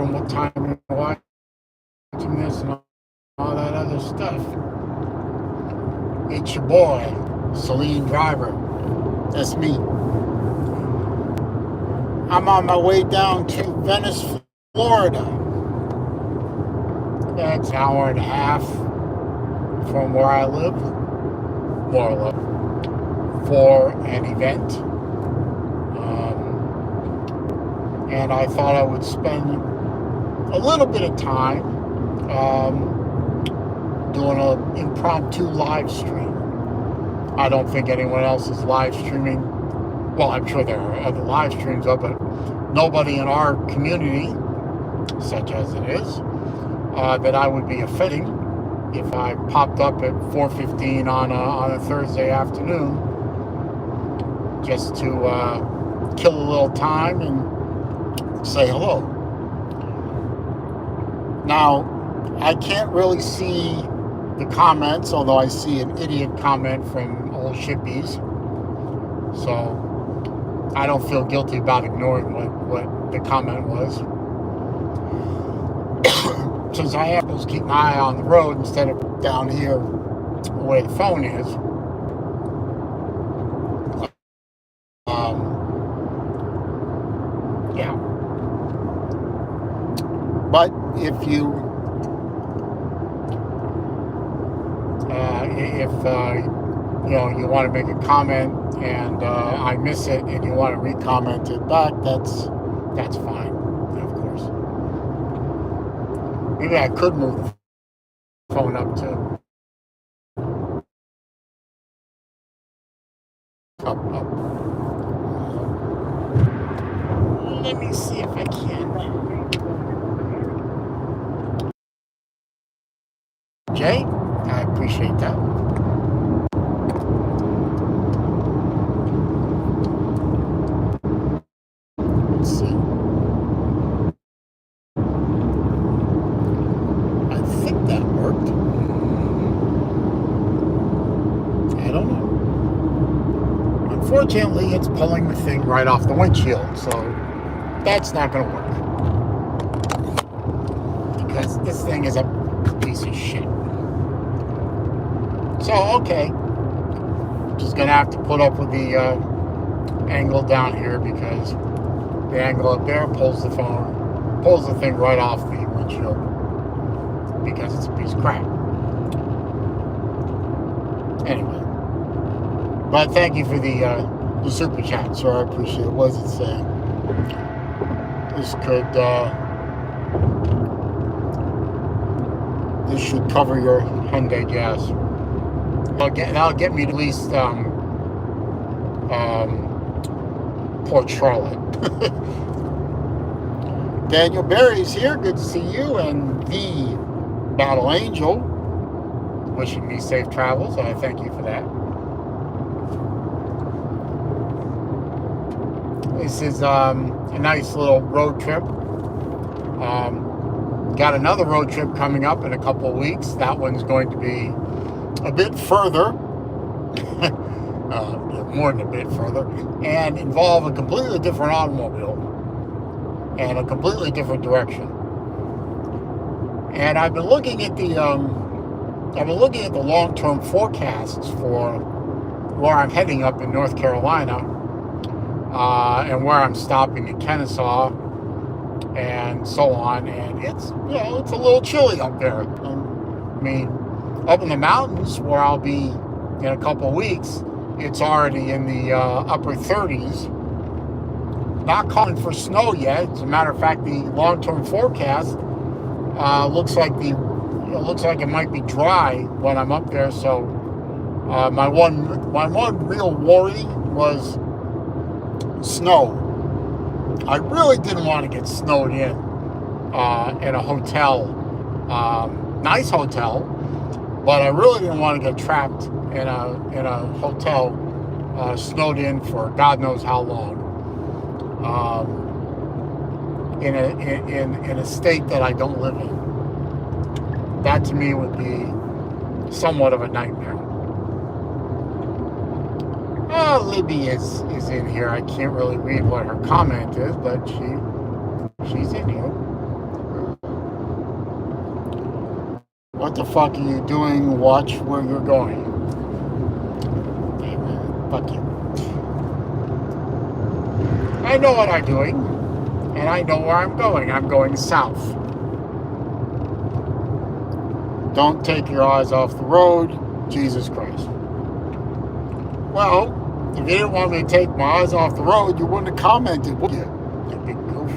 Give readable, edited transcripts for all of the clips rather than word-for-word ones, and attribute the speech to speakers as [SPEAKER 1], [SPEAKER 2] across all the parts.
[SPEAKER 1] and what time you're watching this and all that other stuff. It's your boy, Celine Driver. That's me. I'm on my way down to Venice, Florida. That's an hour and a half from where I live, more or less, for an event. And I thought I would spend a little bit of time doing an impromptu live stream. I don't think anyone else is live streaming. Well, I'm sure there are other live streams up, but nobody in our community, such as it is, that I would be offending if I popped up at 4:15 on a Thursday afternoon just to kill a little time and say hello. Now, I can't really see the comments, although I see an idiot comment from old shippies. So I don't feel guilty about ignoring what the comment was. Since I am supposed to keep my eye on the road instead of down here where the phone is. Yeah. But if you you want to make a comment and I miss it and you want to re-comment it back, that's fine, of course. Maybe I could move the phone up to up. Let me see if I can. Jay, I appreciate that. Let's see. I think that worked. I don't know. Unfortunately, it's pulling the thing right off the windshield, so that's not going to work. Because this thing is a piece of shit. So, okay. Just going to have to put up with the angle down here because the angle up there pulls the thing right off the windshield because it's a piece of crap. Anyway. But thank you for the super chat, sir. I appreciate it. What is it saying? This should cover your Hyundai gas. That'll get me to at least Port Charlotte. Daniel Berry's here. Good to see you. And the Battle Angel wishing me safe travels. I thank you for that. This is a nice little road trip. Got another road trip coming up in a couple of weeks. That one's going to be a bit further, more than a bit further, and involve a completely different automobile and a completely different direction. And I've been looking at the long-term forecasts for where I'm heading up in North Carolina, and where I'm stopping in Kennesaw, and so on. And it's a little chilly up there. I mean, up in the mountains where I'll be in a couple of weeks, it's already in the upper 30s. Not calling for snow yet. As a matter of fact, the long-term forecast looks like it might be dry when I'm up there. So my one real worry was snow. I really didn't want to get snowed in a hotel, nice hotel, but I really didn't want to get trapped in a hotel snowed in for God knows how long, in a state that I don't live in. That to me would be somewhat of a nightmare. Oh, Libby is in here. I can't really read what her comment is, but she's in here. What the fuck are you doing? Watch where you're going. Damn it. Fuck you. I know what I'm doing, and I know where I'm going. I'm going south. Don't take your eyes off the road. Jesus Christ. Well, if you didn't want me to take my eyes off the road, you wouldn't have commented, would you? You big goof.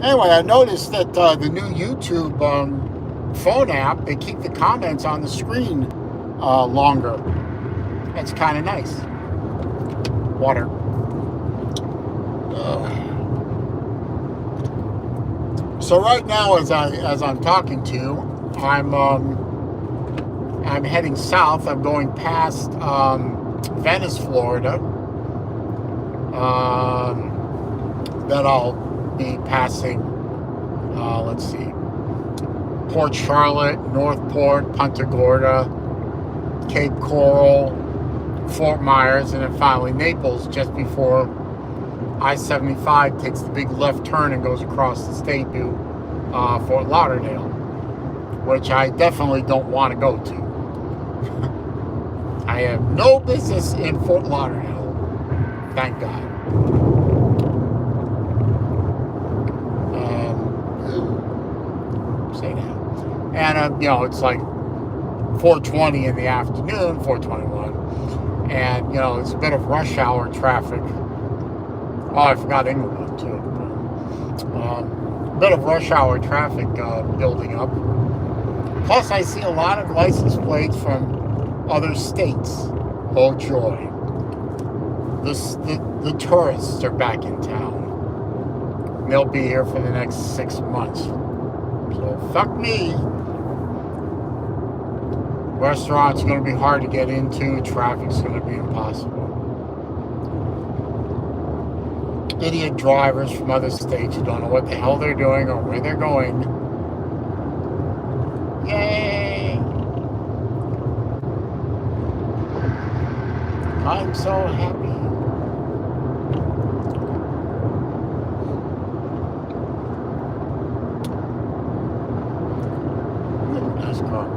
[SPEAKER 1] Anyway, I noticed that the new YouTube phone app, they keep the comments on the screen longer. That's kind of nice. Water. So right now, as I'm talking to you, I'm heading south. I'm going past Venice, Florida. Then I'll be passing, let's see, Port Charlotte, Northport, Punta Gorda, Cape Coral, Fort Myers, and then finally Naples, just before I-75 takes the big left turn and goes across the state to Fort Lauderdale, which I definitely don't want to go to. I have no business in Fort Lauderdale, thank God. Say that. And, it's like 4:20 in the afternoon, 4:21. And, it's a bit of rush hour traffic. Oh, I forgot England, too. A bit of rush hour traffic building up. Plus, I see a lot of license plates from other states. Oh, joy. The tourists are back in town. They'll be here for the next 6 months. So, fuck me. Restaurants are going to be hard to get into. Traffic's going to be impossible. Idiot drivers from other states who don't know what the hell they're doing or where they're going. Yay! I'm so happy. Nice car.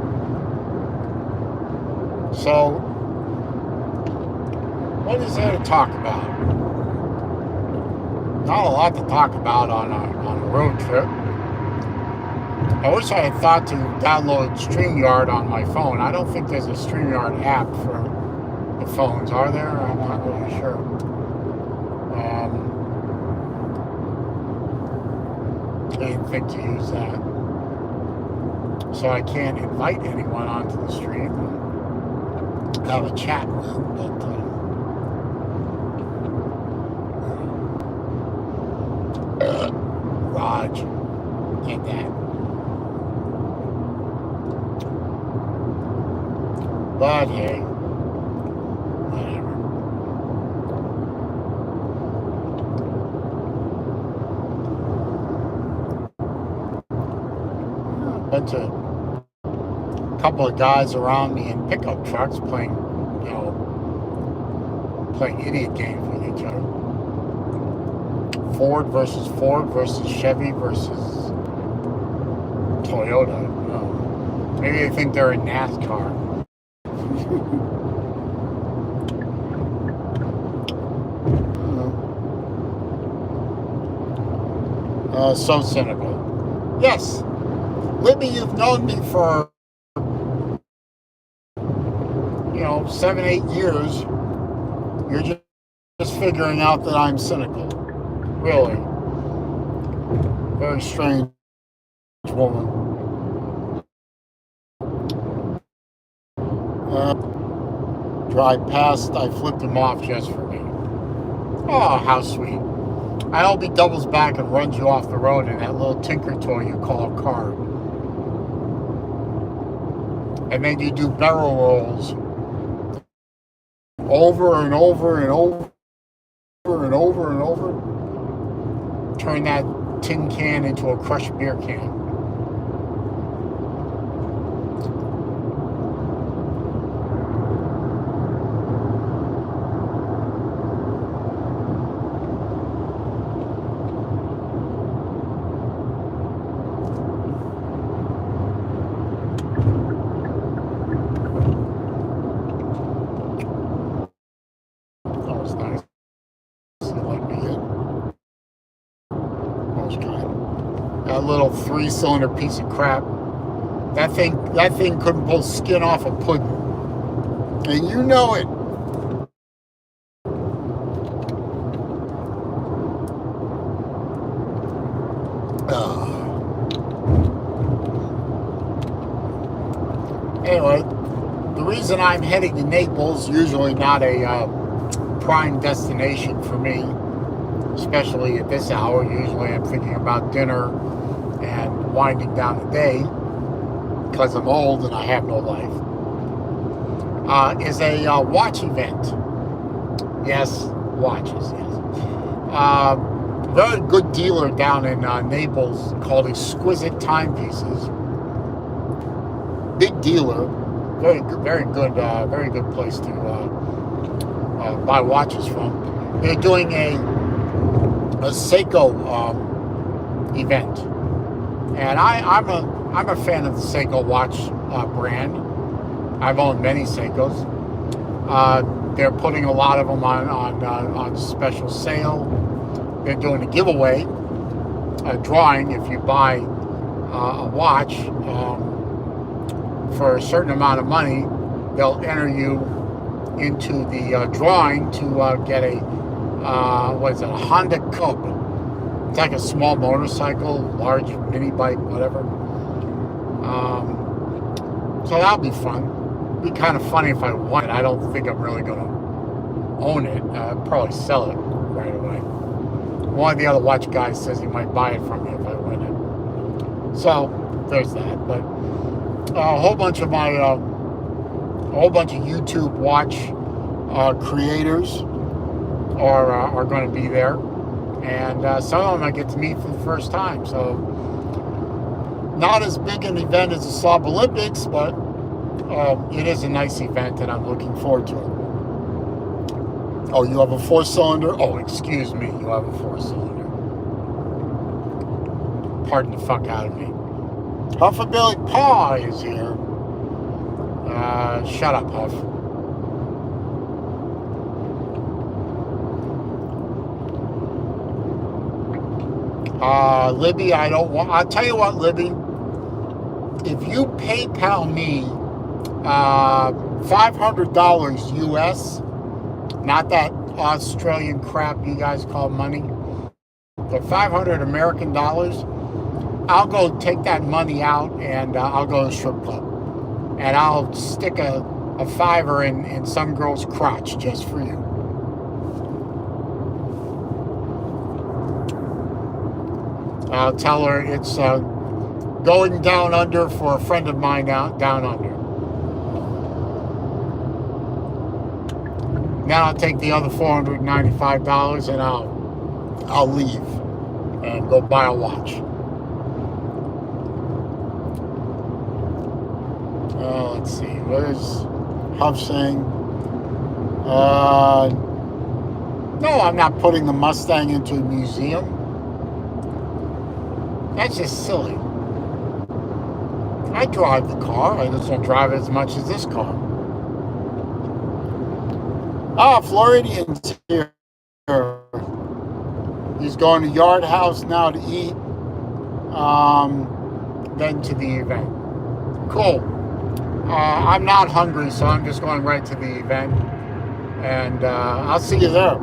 [SPEAKER 1] So, what is there to talk about? Not a lot to talk about on a road trip. I wish I had thought to download StreamYard on my phone. I don't think there's a StreamYard app for the phones, are there? I'm not really sure. I didn't think to use that. So I can't invite anyone onto the stream and have a chat with them, but Raj did that. But hey, whatever. Bunch of couple of guys around me in pickup trucks playing idiot games with each other. Ford versus Chevy versus Toyota. Maybe they think they're in NASCAR. So cynical. Yes, Libby, you've known me for 7, 8 years. You're just figuring out that I'm cynical. Really. Very strange woman. Drive past, I flipped him off just for me. Oh, how sweet. I hope he doubles back and runs you off the road in that little tinker toy you call a car. And then you do barrel rolls over and over and over and over and over. Turn that tin can into a crushed beer can. That little 3-cylinder piece of crap. That thing couldn't pull skin off a pudding. And you know it. Anyway, the reason I'm heading to Naples, usually not a prime destination for me, especially at this hour. Usually I'm thinking about dinner and winding down the day because I'm old and I have no life, is a watch event. Yes, watches, yes. Very good dealer down in Naples called Exquisite Timepieces. Big dealer, very good place to buy watches from. They're doing a Seiko event, and I'm a fan of the Seiko watch brand. I've owned many Seikos. They're putting a lot of them on special sale. They're doing a giveaway, a drawing. If you buy a watch for a certain amount of money, they'll enter you into the drawing to get a a Honda Cub. It's like a small motorcycle, large mini bike, whatever. So that'll be fun. It'd be kind of funny if I won it. I don't think I'm really going to own it. I'd probably sell it right away. One of the other watch guys says he might buy it from me if I win it. So there's that. But a whole bunch of YouTube watch creators are going to be there, and some of them I get to meet for the first time. So not as big an event as the Slob Olympics, but it is a nice event, and I'm looking forward to it. Oh, you have a 4-cylinder? Oh, excuse me, you have a 4-cylinder. Pardon the fuck out of me. Huffabilly Paw is here. Shut up, Huff. Libby, I'll tell you what, Libby. If you PayPal me $500 US, not that Australian crap you guys call money, but 500 American dollars, I'll go take that money out and I'll go to a strip club. And I'll stick a $5 in some girl's crotch just for you. I'll tell her it's going down under for a friend of mine down under. Now I'll take the other $495 and I'll leave and go buy a watch. Let's see. Where's Huff saying? No, I'm not putting the Mustang into a museum. That's just silly. I drive the car. I just don't drive it as much as this car. Floridian's here. He's going to Yard House now to eat. Then to the event. Cool. I'm not hungry, so I'm just going right to the event. And I'll see you there.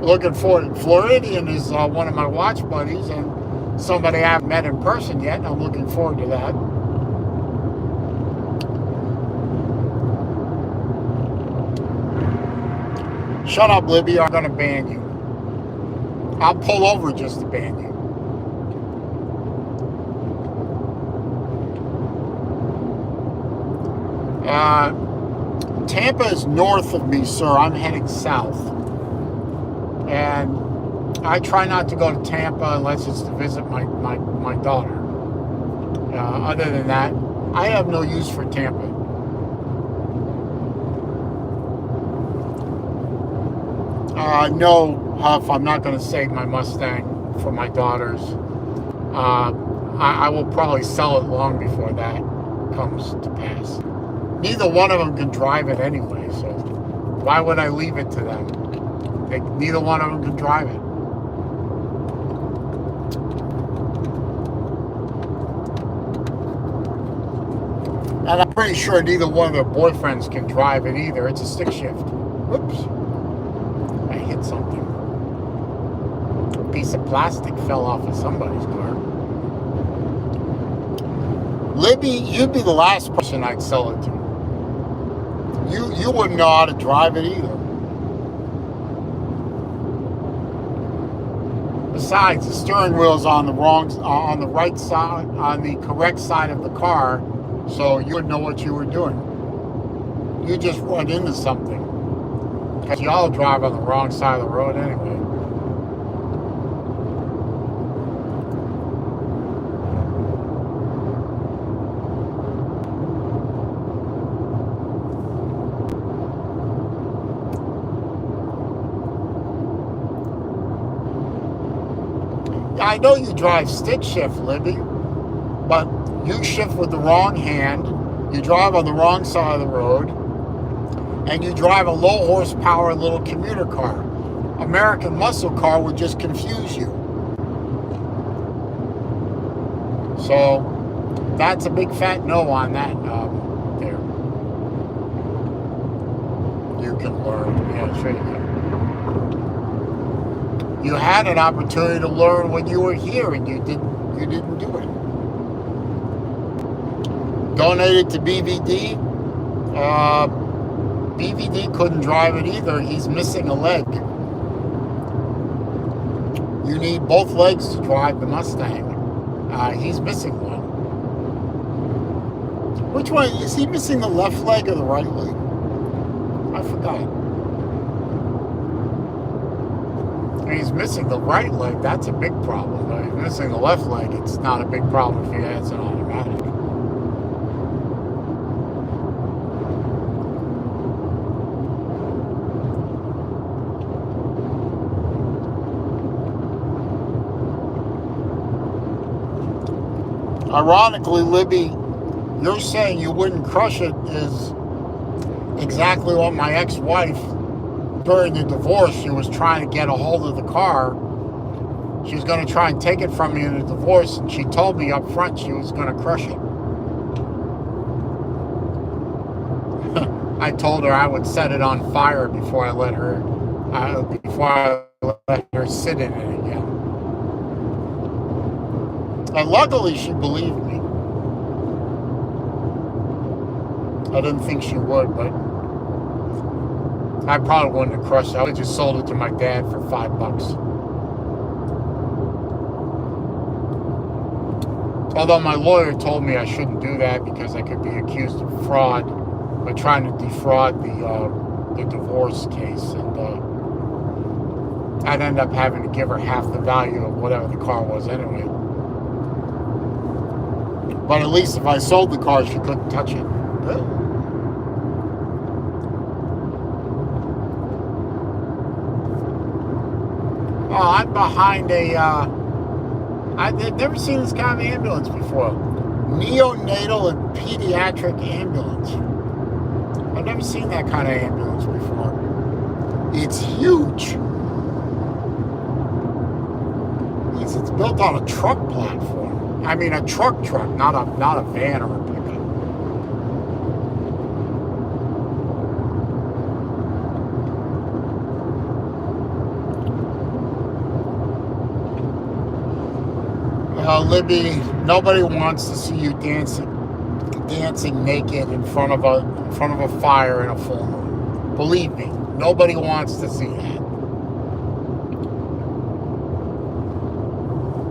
[SPEAKER 1] Looking forward. Floridian is one of my watch buddies and somebody I haven't met in person yet, and I'm looking forward to that. Shut up, Libby, I'm going to ban you. I'll pull over just to ban you. Tampa is north of me, sir. I'm heading south. And I try not to go to Tampa unless it's to visit my daughter. Other than that, I have no use for Tampa. No, Huff, I'm not going to save my Mustang for my daughters. I will probably sell it long before that comes to pass. Neither one of them can drive it anyway, so why would I leave it to them? Neither one of them can drive it. And I'm pretty sure neither one of their boyfriends can drive it either. It's a stick shift. Whoops. I hit something. A piece of plastic fell off of somebody's car. Libby, you'd be the last person I'd sell it to. You wouldn't know how to drive it either. Besides, the steering wheel's on the right side, on the correct side of the car, so you would know what you were doing. You just run into something. Because you all drive on the wrong side of the road anyway. I know you drive stick shift, Libby, but you shift with the wrong hand, you drive on the wrong side of the road, and you drive a low horsepower little commuter car. American muscle car would just confuse you. So that's a big fat no on that there. You can learn. Yeah, sure you can. You had an opportunity to learn when you were here, and you didn't do it. Donated to BVD. BVD couldn't drive it either. He's missing a leg. You need both legs to drive the Mustang. He's missing one. Which one? Is he missing the left leg or the right leg? I forgot. He's missing the right leg. That's a big problem. But he's missing the left leg. It's not a big problem if he has an automatic. Ironically, Libby, you're saying you wouldn't crush it is exactly what my ex-wife, during the divorce, she was trying to get a hold of the car. She was going to try and take it from me in the divorce, and she told me up front she was going to crush it. I told her I would set it on fire before I let her sit in it again. And luckily, she believed me. I didn't think she would, but I probably wouldn't have crushed it. I would have just sold it to my dad for $5. Although my lawyer told me I shouldn't do that because I could be accused of fraud, but trying to defraud the divorce case, and I'd end up having to give her half the value of whatever the car was anyway. But at least if I sold the car, she couldn't touch it. Oh, I'm behind I've never seen this kind of ambulance before. Neonatal and pediatric ambulance. I've never seen that kind of ambulance before. It's huge. It's built on a truck platform. I mean, a truck, not a van or a pickup. Libby, nobody wants to see you dancing naked in front of a fire in a full moon. Believe me, nobody wants to see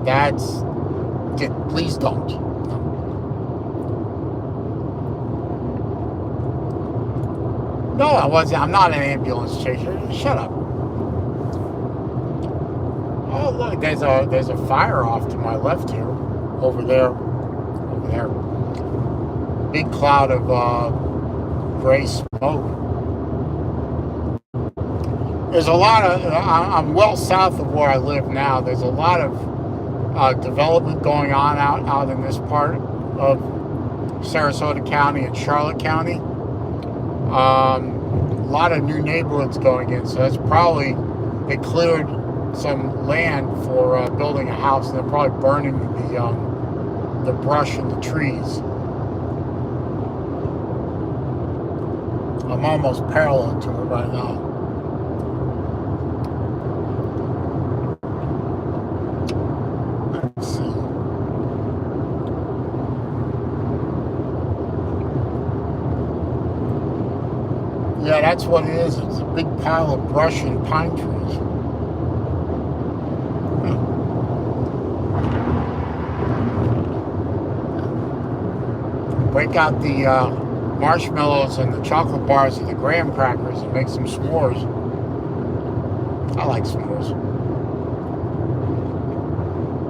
[SPEAKER 1] that. Please don't. No, I wasn't. I'm not an ambulance chaser. Shut up. Oh, look, there's a fire off to my left here. Over there. Big cloud of gray smoke. There's a lot of, I'm well south of where I live now. There's a lot of development going on out in this part of Sarasota County and Charlotte County. A lot of new neighborhoods going in, so that's probably, they cleared some land for building a house, and they're probably burning the brush and the trees. I'm almost parallel to it right now. Let's see. Yeah, that's what it is. It's a big pile of brush and pine trees. Break out the marshmallows and the chocolate bars and the graham crackers and make some s'mores. I like s'mores.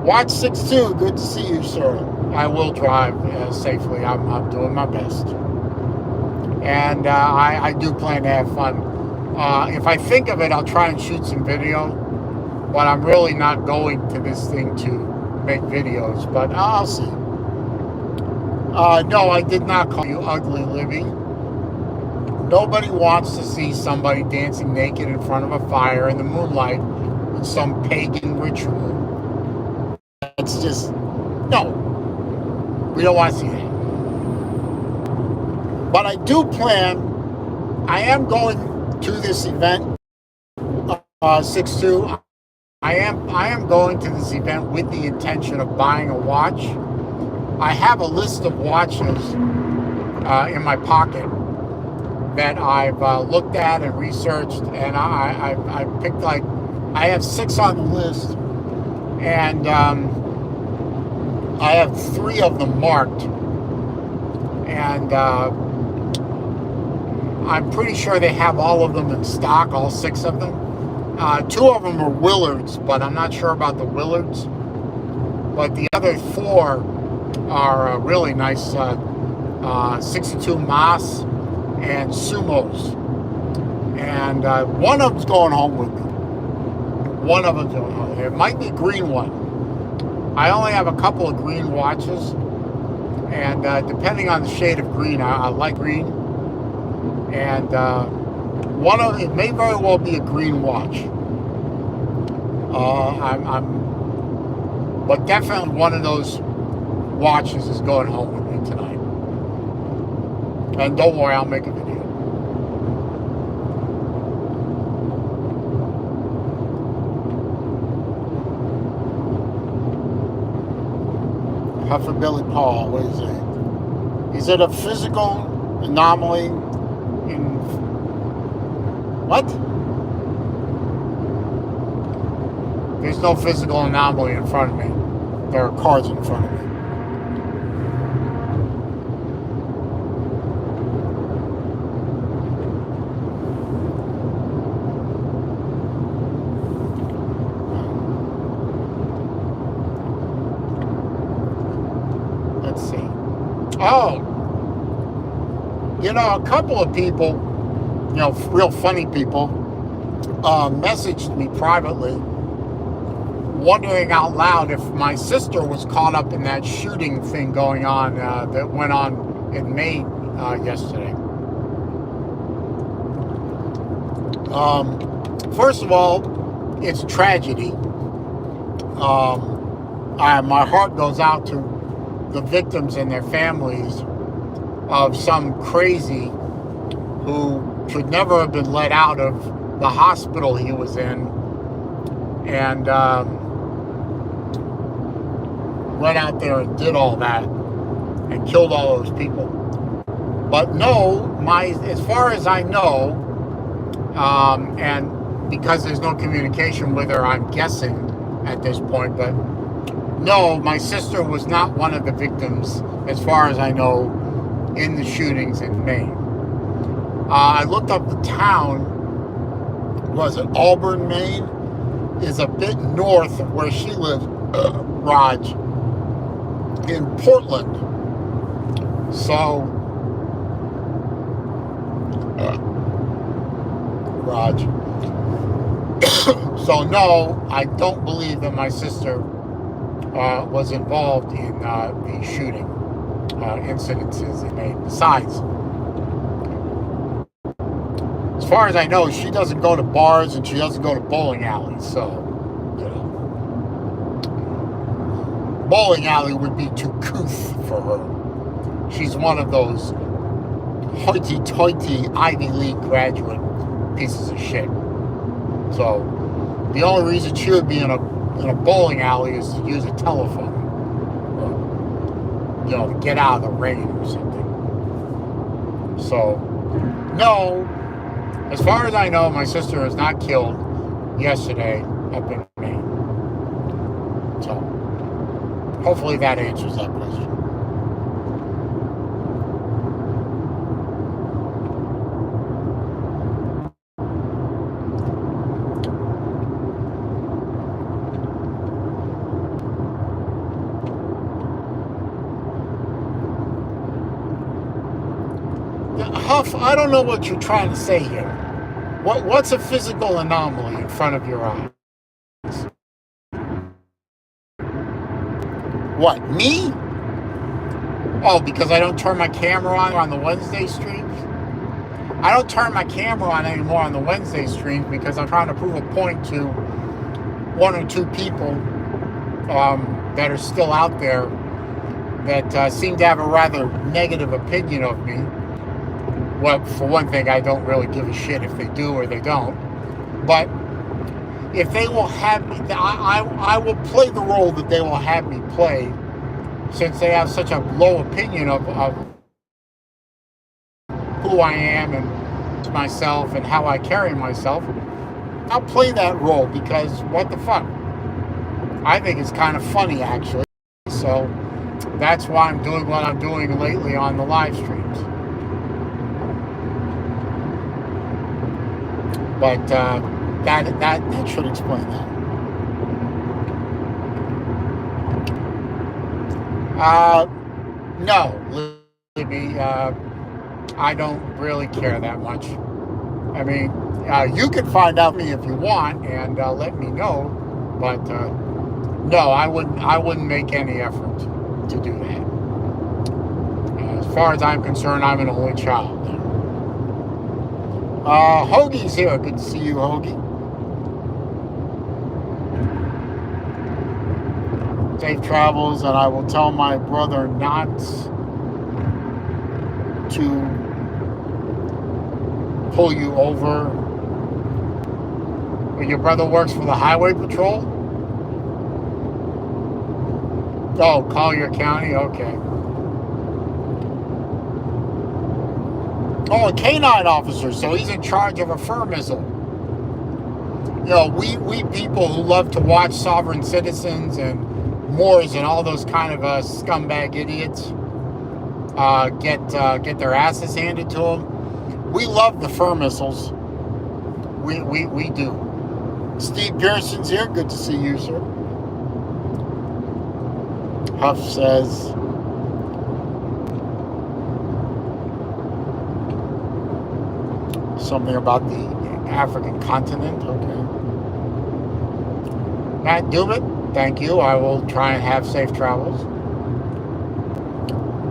[SPEAKER 1] Watch 6-2. Good to see you, sir. I will drive safely. I'm doing my best. And I do plan to have fun. If I think of it, I'll try and shoot some video. But I'm really not going to this thing to make videos. But I'll see. No, I did not call you ugly, Libby. Nobody wants to see somebody dancing naked in front of a fire in the moonlight in some pagan ritual. It's just, no. We don't want to see that. But I do plan, I am going to this event, 6-2. I am going to this event with the intention of buying a watch. I have a list of watches in my pocket that I've looked at and researched, and I picked like, I have 6 on the list, and I have 3 of them marked, and I'm pretty sure they have all of them in stock, all 6 of them. 2 of them are Willards, but I'm not sure about the Willards. But the other 4 are really nice 62 Mas and Sumos. And one of them's going home with me. One of them's going home. It might be a green one. I only have a couple of green watches. And depending on the shade of green, I like green. And one of it may very well be a green watch. But definitely one of those watches is going home with me tonight. And don't worry, I'll make a video. Puffer Billy Paul, what is it? Is it a physical anomaly in what? There's no physical anomaly in front of me. There are cars in front of me. Let's see. Oh, you know, a couple of people, you know, real funny people, messaged me privately, wondering out loud if my sister was caught up in that shooting thing going on that went on in Maine yesterday. First of all, it's a tragedy. My heart goes out to the victims and their families of some crazy who should never have been let out of the hospital he was in, and went out there and did all that and killed all those people. But no, as far as I know, and because there's no communication with her, I'm guessing at this point, but no, my sister was not one of the victims, as far as I know, in the shootings in Maine. I looked up the town. Was it Auburn, Maine? Is a bit north of where she lives, Raj, in Portland. So, Raj. So no, I don't believe that my sister was involved in the shooting incidences in Maine. Besides, as far as I know, she doesn't go to bars and she doesn't go to bowling alleys. So, you know, bowling alley would be too couth for her. She's one of those hoity-toity Ivy League graduate pieces of shit. So the only reason she would be in a bowling alley is to use a telephone, to get out of the rain or something. So no, as far as I know, my sister was not killed yesterday up in Maine. So hopefully that answers that question. Huff, I don't know what you're trying to say here. What's a physical anomaly in front of your eyes? What, me? Oh, because I don't turn my camera on the Wednesday streams? I don't turn my camera on anymore on the Wednesday streams because I'm trying to prove a point to one or two people that are still out there that seem to have a rather negative opinion of me. Well, for one thing, I don't really give a shit if they do or they don't. But if they will have me, I will play the role that they will have me play, since they have such a low opinion of who I am and myself and how I carry myself. I'll play that role because what the fuck? I think it's kind of funny, actually. So that's why I'm doing what I'm doing lately on the live streams. But that should explain that. No, Libby, I don't really care that much. I mean, you can find out me if you want and let me know, but no, I wouldn't make any effort to do that. As far as I'm concerned, I'm an only child. Hoagie's here. Good to see you, Hoagie. Safe travels, and I will tell my brother not to pull you over. Well, your brother works for the highway patrol? Oh, Collier County? Okay. Oh, a canine officer, so he's in charge of a fur missile. We people who love to watch Sovereign Citizens and Moors and all those kind of scumbag idiots get their asses handed to them. We love the fur missiles. We do. Steve Pearson's here. Good to see you, sir. Huff says, something about the African continent. Okay. Matt Dubit, thank you. I will try and have safe travels.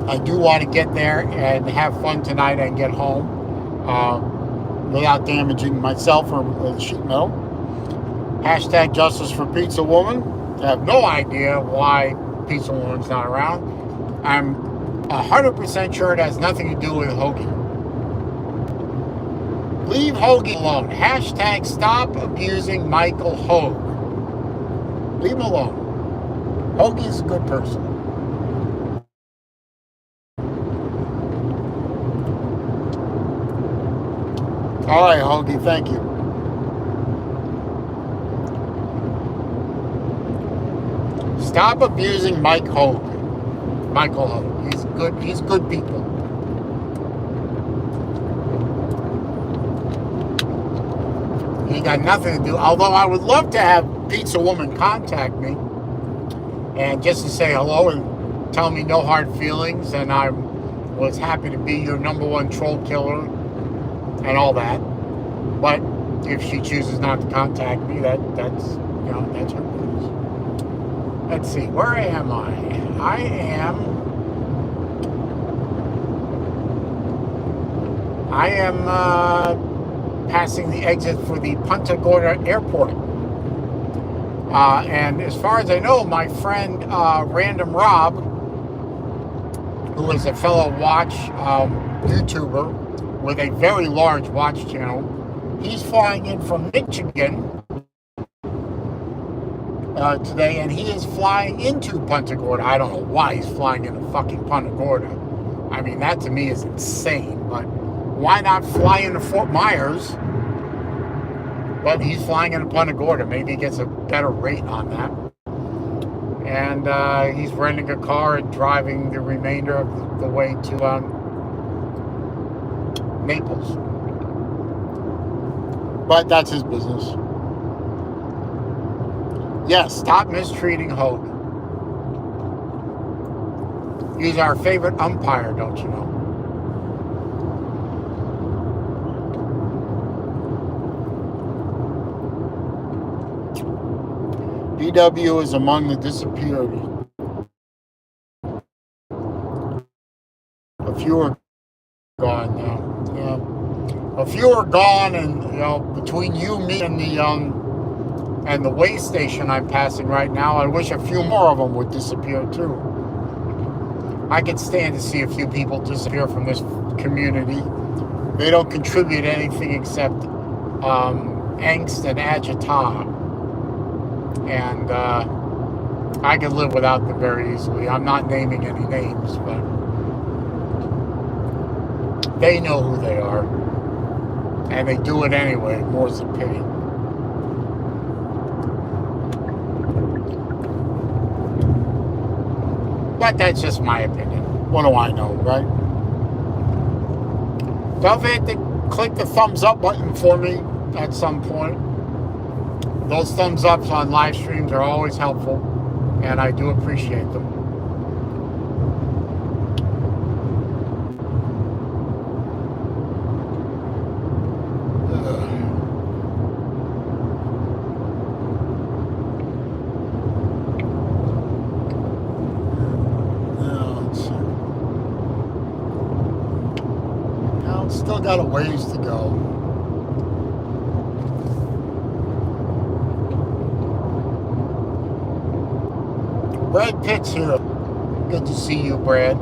[SPEAKER 1] I do want to get there and have fun tonight and get home without damaging myself or the sheet metal. Hashtag justice for Pizza Woman. I have no idea why Pizza Woman's not around. I'm 100% sure it has nothing to do with Hoagie. Leave Hoagie alone. Hashtag stop abusing Michael Hogue. Leave him alone. Hoagie's a good person. All right, Hoagie, thank you. Stop abusing Michael Hogue. He's good people. He got nothing to do. Although I would love to have Pizza Woman contact me and just to say hello and tell me no hard feelings, and I was happy to be your #1 troll killer and all that. But if she chooses not to contact me, that's her business. Let's see, where am I? I am passing the exit for the Punta Gorda Airport. And as far as I know, my friend Random Rob, who is a fellow watch YouTuber with a very large watch channel. He's flying in from Michigan today, and he is flying into Punta Gorda. I don't know why he's flying into fucking Punta Gorda. I mean, that to me is insane, but why not fly into Fort Myers? But he's flying into Punta Gorda. Maybe he gets a better rate on that. And he's renting a car and driving the remainder of the way to Naples. But that's his business. Yes, stop mistreating Hogue. He's our favorite umpire, don't you know? BW is among the disappeared. A few are gone now. Yeah. A few are gone, and between you, me, and the way station I'm passing right now, I wish a few more of them would disappear too. I could stand to see a few people disappear from this community. They don't contribute anything except angst and agita. And I could live without them very easily. I'm not naming any names, but they know who they are. And they do it anyway, more's the pity. But that's just my opinion. What do I know, right? Don't forget to click the thumbs up button for me at some point. Those thumbs ups on live streams are always helpful, and I do appreciate them. Still got a ways to go. Brad Pitt's here. Good to see you, Brad.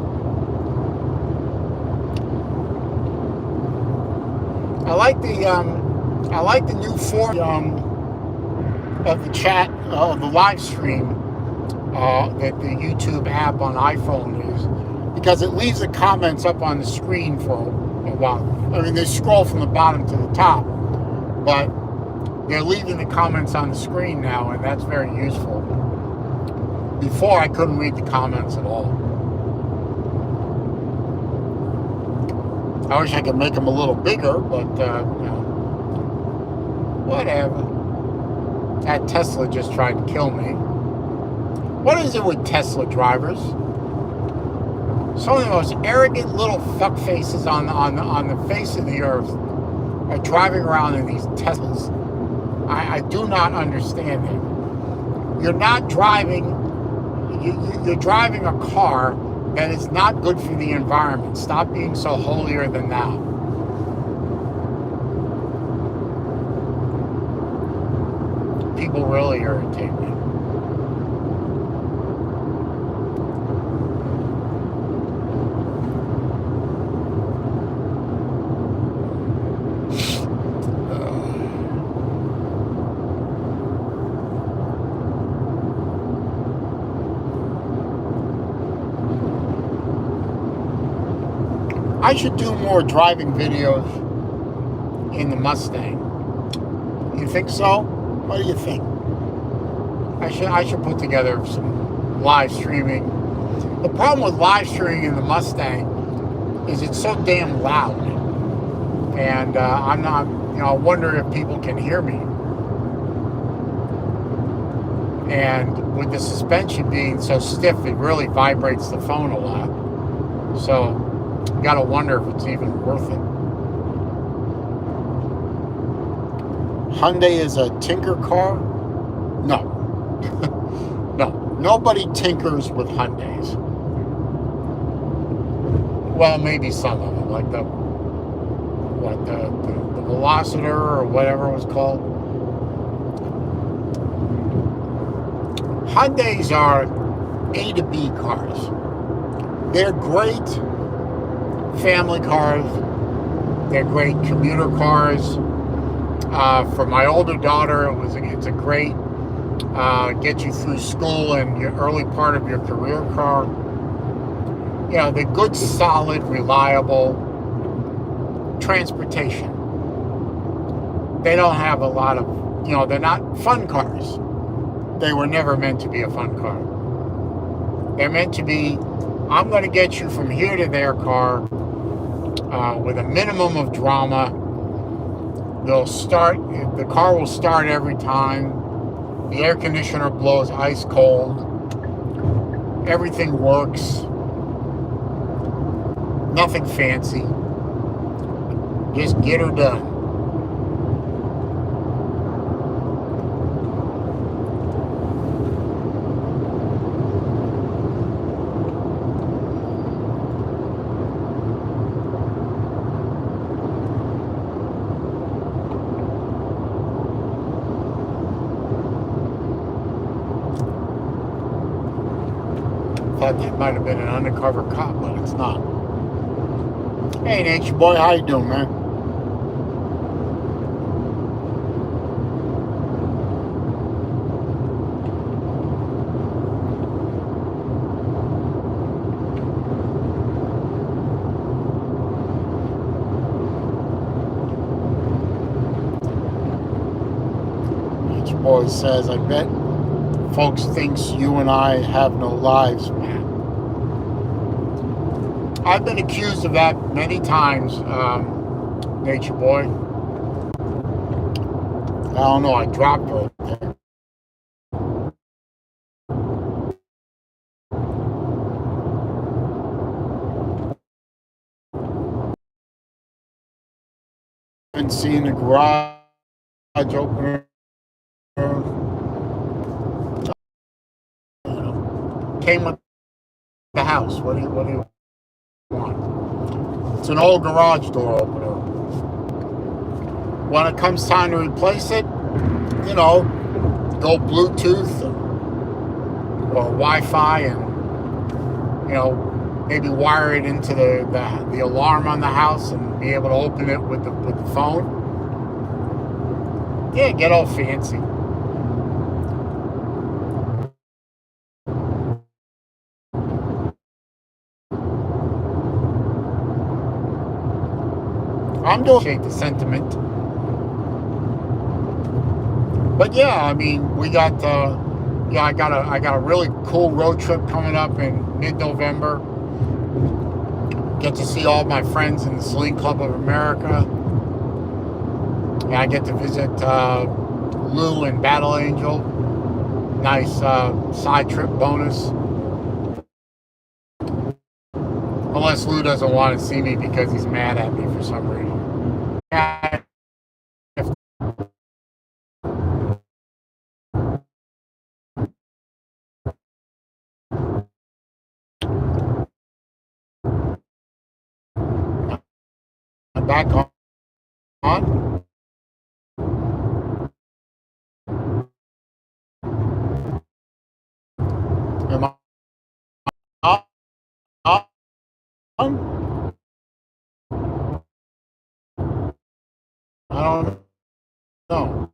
[SPEAKER 1] I like the new form of the chat, of the live stream that the YouTube app on iPhone is, because it leaves the comments up on the screen for a while. I mean, they scroll from the bottom to the top, but they're leaving the comments on the screen now, and that's very useful. Before, I couldn't read the comments at all. I wish I could make them a little bigger, but, whatever. That Tesla just tried to kill me. What is it with Tesla drivers? Some of the most arrogant little fuckfaces on the face of the earth are driving around in these Teslas. I do not understand it. You're not driving... You're driving a car that is not good for the environment. Stop being so holier than thou. People really irritate me. I should do more driving videos in the Mustang. You think so? What do you think? I should put together some live streaming. The problem with live streaming in the Mustang is it's so damn loud, and I'm not. I wonder if people can hear me. And with the suspension being so stiff, it really vibrates the phone a lot. So. You gotta wonder if it's even worth it. Hyundai is a tinker car? No. No. Nobody tinkers with Hyundais. Well, maybe some of them, like the Velociter or whatever it was called. Hyundais are A to B cars. They're great family cars. They're great commuter cars. For my older daughter, it's a great get you through school and your early part of your career car. They're good, solid, reliable transportation. They don't have a lot of, they're not fun cars. They were never meant to be a fun car. They're meant to be, I'm going to get you from here to there car with a minimum of drama. The car will start every time. The air conditioner blows ice cold. Everything works. Nothing fancy. Just get her done. Thought that might have been an undercover cop, but it's not. Hey, Nature Boy, how you doing, man? Nature Boy says, I bet folks thinks you and I have no lives, man. I've been accused of that many times, Nature Boy. I don't know, I dropped her there. Haven't seen the garage opener. Came with the house. What do you want? It's an old garage door opener. When it comes time to replace it, go Bluetooth or Wi-Fi and, maybe wire it into the alarm on the house and be able to open it with the phone. Yeah, get all fancy. I'm doing appreciate the sentiment. But yeah, I mean, we got I got a really cool road trip coming up in mid-November. Get to see all my friends in the Saloon Club of America. And I get to visit Lou and Battle Angel. Nice side trip bonus. Unless Lou doesn't want to see me because he's mad at me for some reason. Yeah. I'm back on. Am I on? I don't know.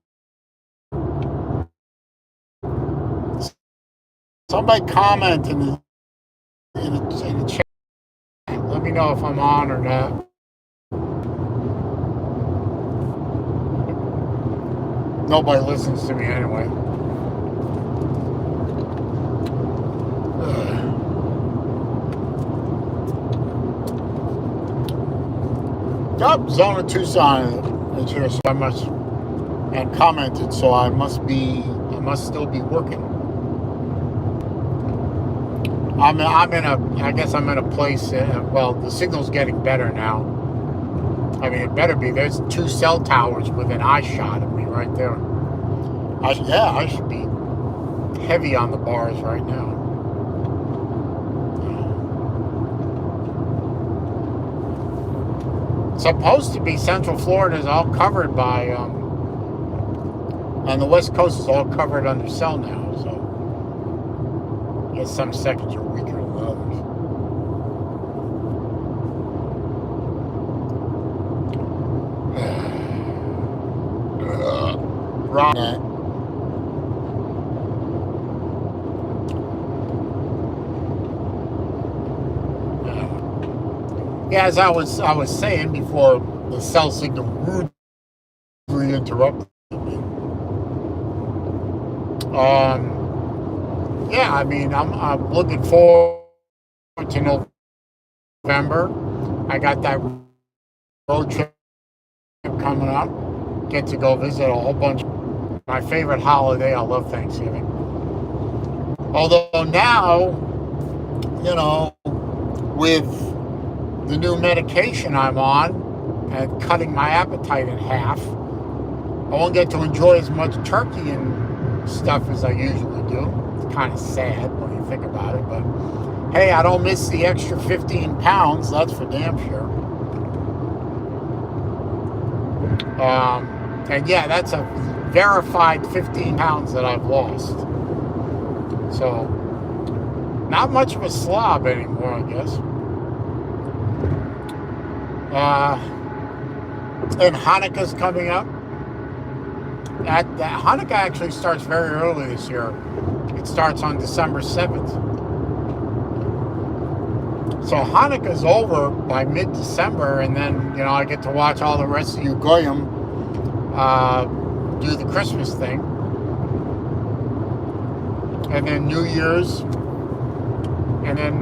[SPEAKER 1] Somebody comment in the chat. Let me know if I'm on or not. Nobody listens to me anyway. Yup, Zone of Tucson is here, so I must, and commented, so I must still be working. I guess I'm in a place, well, the signal's getting better now. I mean, it better be. There's 2 cell towers within eye shot of me right there. I should be heavy on the bars right now. Supposed to be Central Florida is all covered by, and the West Coast is all covered under cell now, so I guess some sections are weaker than others. rock that. Yeah, as I was saying before the cell signal rudely interrupted me. Yeah, I mean, I'm looking forward to November. I got that road trip coming up. Get to go visit a whole bunch. My favorite holiday. I love Thanksgiving. Although now, with the new medication I'm on and cutting my appetite in half, I won't get to enjoy as much turkey and stuff as I usually do. It's kind of sad when you think about it, but hey, I don't miss the extra 15 pounds, that's for damn sure. And yeah, that's a verified 15 pounds that I've lost. So, not much of a slob anymore, I guess. And Hanukkah's coming up. Hanukkah actually starts very early this year. It starts on December 7th. So Hanukkah's over by mid-December, and then, I get to watch all the rest of you Goyim do the Christmas thing. And then New Year's. And then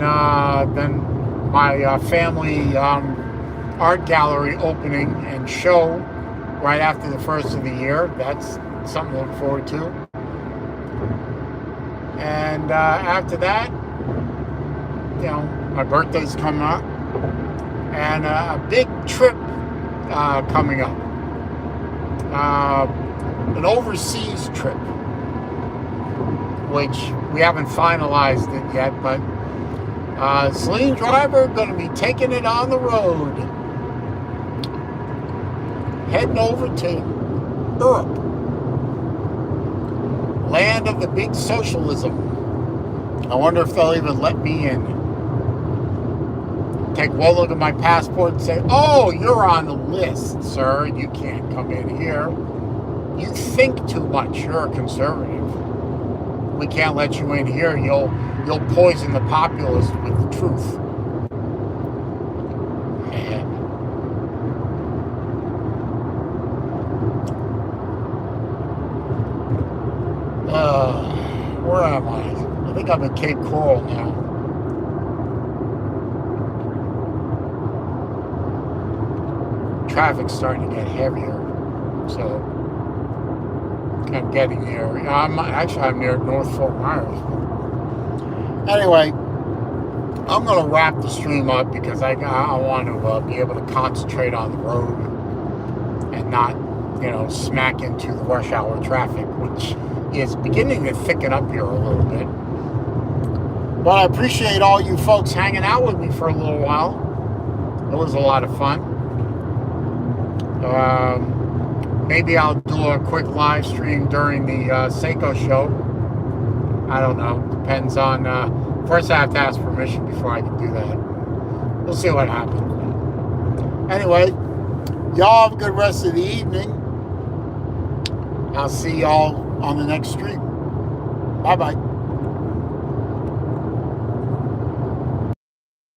[SPEAKER 1] my family art gallery opening and show right after the first of the year. That's something to look forward to. And after that, my birthday's coming up. And a big trip coming up. An overseas trip, which we haven't finalized it yet, but Celine Driver going to be taking it on the road. Heading over to Europe. Land of the big socialism. I wonder if they'll even let me in. Take one look at my passport and say, oh, you're on the list, sir. You can't come in here. You think too much. You're a conservative. We can't let you in here. You'll poison the populace with the truth. Where am I? I think I'm in Cape Coral now. Traffic's starting to get heavier, so I'm getting there. I'm near North Fort Myers. Anyway, I'm going to wrap the stream up because I want to be able to concentrate on the road and not, smack into the rush hour traffic, which is beginning to thicken up here a little bit. But I appreciate all you folks hanging out with me for a little while. It was a lot of fun. Maybe I'll do a quick live stream during the Seiko show. I don't know. Depends on... first I have to ask permission before I can do that. We'll see what happens. Anyway, y'all have a good rest of the evening. I'll see y'all on the next stream. Bye-bye.